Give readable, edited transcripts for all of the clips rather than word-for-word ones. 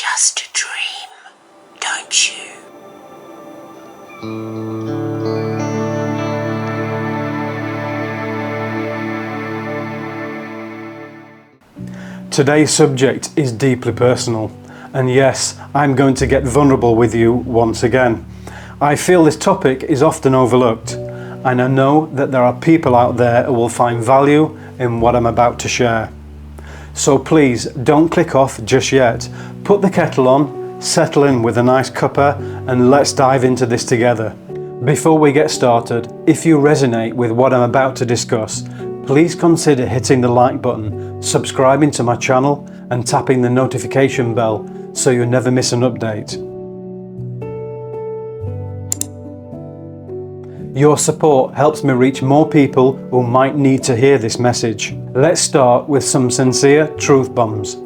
just a dream, don't you? Today's subject is deeply personal, and yes, I'm going to get vulnerable with you once again. I feel this topic is often overlooked, and I know that there are people out there who will find value in what I'm about to share. So please don't click off just yet. Put the kettle on, settle in with a nice cuppa, and let's dive into this together. Before we get started, if you resonate with what I'm about to discuss, please consider hitting the like button, subscribing to my channel, and tapping the notification bell so you never miss an update. Your support helps me reach more people who might need to hear this message. Let's start with some sincere truth bombs.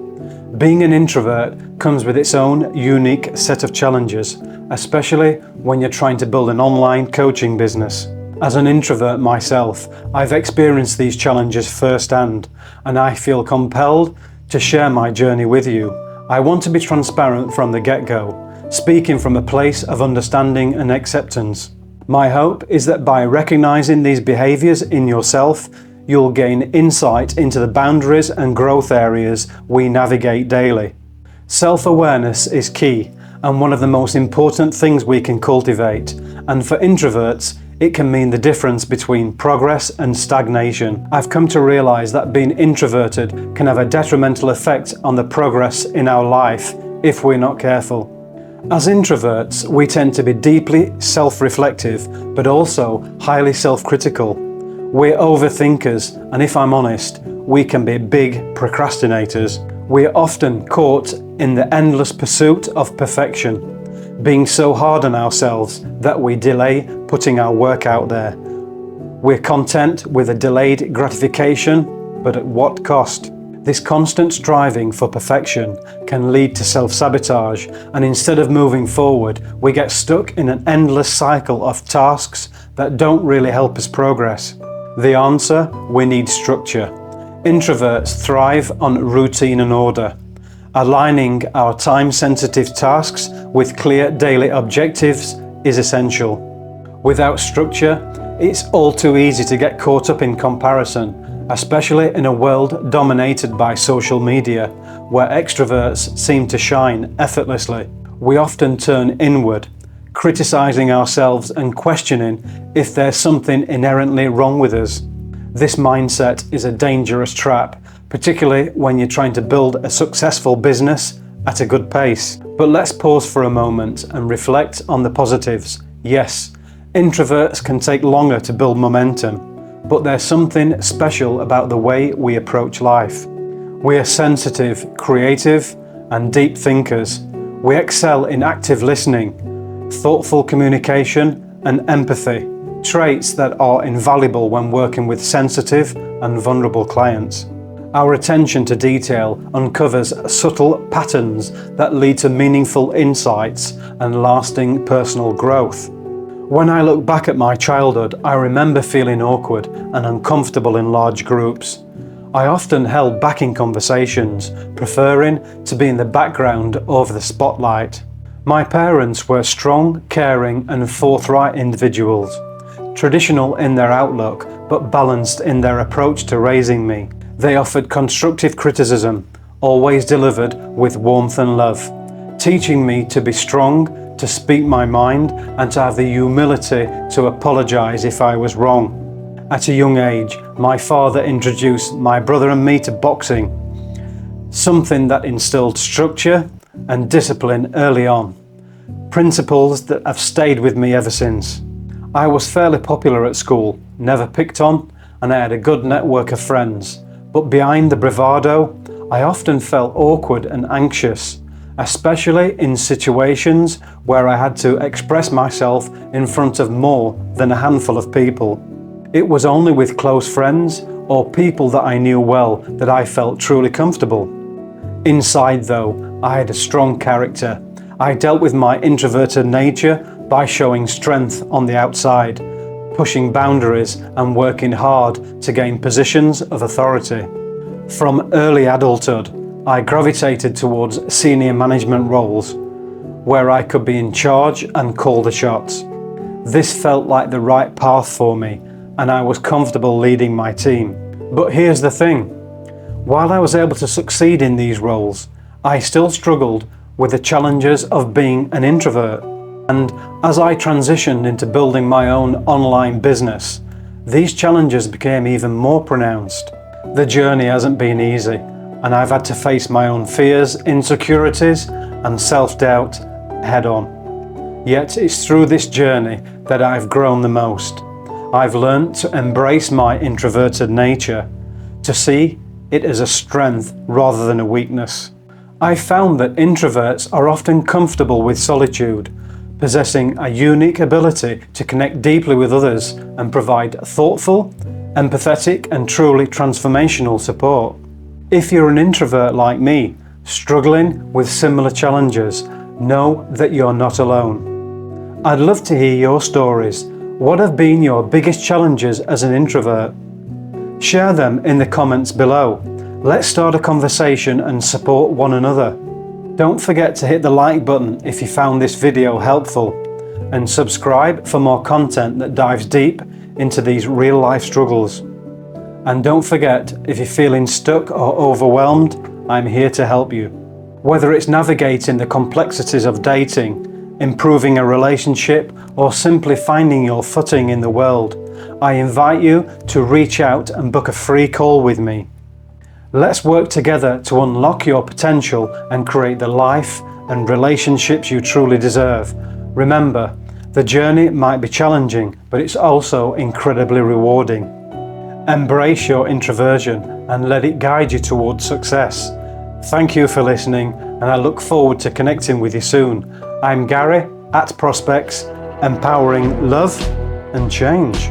Being an introvert comes with its own unique set of challenges, especially when you're trying to build an online coaching business. As an introvert myself, I've experienced these challenges firsthand, and I feel compelled to share my journey with you. I want to be transparent from the get-go, speaking from a place of understanding and acceptance. My hope is that by recognizing these behaviors in yourself, you'll gain insight into the boundaries and growth areas we navigate daily. Self-awareness is key and one of the most important things we can cultivate, and for introverts, it can mean the difference between progress and stagnation. I've come to realize that being introverted can have a detrimental effect on the progress in our life if we're not careful. As introverts, we tend to be deeply self-reflective, but also highly self-critical. We're overthinkers, and if I'm honest, we can be big procrastinators. We're often caught in the endless pursuit of perfection, being so hard on ourselves that we delay putting our work out there. We're content with a delayed gratification, but at what cost? This constant striving for perfection can lead to self-sabotage, and instead of moving forward, we get stuck in an endless cycle of tasks that don't really help us progress. The answer? We need structure. Introverts thrive on routine and order. Aligning our time-sensitive tasks with clear daily objectives is essential. Without structure, it's all too easy to get caught up in comparison, especially in a world dominated by social media, where extroverts seem to shine effortlessly. We often turn inward, criticizing ourselves and questioning if there's something inherently wrong with us. This mindset is a dangerous trap, particularly when you're trying to build a successful business at a good pace. But let's pause for a moment and reflect on the positives. Yes, introverts can take longer to build momentum, but there's something special about the way we approach life. We are sensitive, creative, and deep thinkers. We excel in active listening, thoughtful communication, and empathy, traits that are invaluable when working with sensitive and vulnerable clients. Our attention to detail uncovers subtle patterns that lead to meaningful insights and lasting personal growth. When I look back at my childhood, I remember feeling awkward and uncomfortable in large groups. I often held back in conversations, preferring to be in the background over the spotlight. My parents were strong, caring, and forthright individuals, traditional in their outlook, but balanced in their approach to raising me. They offered constructive criticism, always delivered with warmth and love, teaching me to be strong, to speak my mind, and to have the humility to apologize if I was wrong. At a young age, my father introduced my brother and me to boxing, something that instilled structure and discipline early on, principles that have stayed with me ever since. I was fairly popular at school, never picked on, and I had a good network of friends, but behind the bravado, I often felt awkward and anxious, especially in situations where I had to express myself in front of more than a handful of people. It was only with close friends or people that I knew well that I felt truly comfortable. Inside though, I had a strong character. I dealt with my introverted nature by showing strength on the outside, pushing boundaries and working hard to gain positions of authority. From early adulthood, I gravitated towards senior management roles, where I could be in charge and call the shots. This felt like the right path for me, and I was comfortable leading my team. But here's the thing, while I was able to succeed in these roles, I still struggled with the challenges of being an introvert. And as I transitioned into building my own online business, these challenges became even more pronounced. The journey hasn't been easy, and I've had to face my own fears, insecurities, and self-doubt head on. Yet it's through this journey that I've grown the most. I've learned to embrace my introverted nature, to see it as a strength rather than a weakness. I found that introverts are often comfortable with solitude, possessing a unique ability to connect deeply with others and provide thoughtful, empathetic, and truly transformational support. If you're an introvert like me, struggling with similar challenges, know that you're not alone. I'd love to hear your stories. What have been your biggest challenges as an introvert? Share them in the comments below. Let's start a conversation and support one another. Don't forget to hit the like button if you found this video helpful, and subscribe for more content that dives deep into these real-life struggles. And don't forget, if you're feeling stuck or overwhelmed, I'm here to help you. Whether it's navigating the complexities of dating, improving a relationship, or simply finding your footing in the world, I invite you to reach out and book a free call with me. Let's work together to unlock your potential and create the life and relationships you truly deserve. Remember, the journey might be challenging, but it's also incredibly rewarding. Embrace your introversion and let it guide you towards success. Thank you for listening, and I look forward to connecting with you soon. I'm Gary at Prospects, empowering love and change.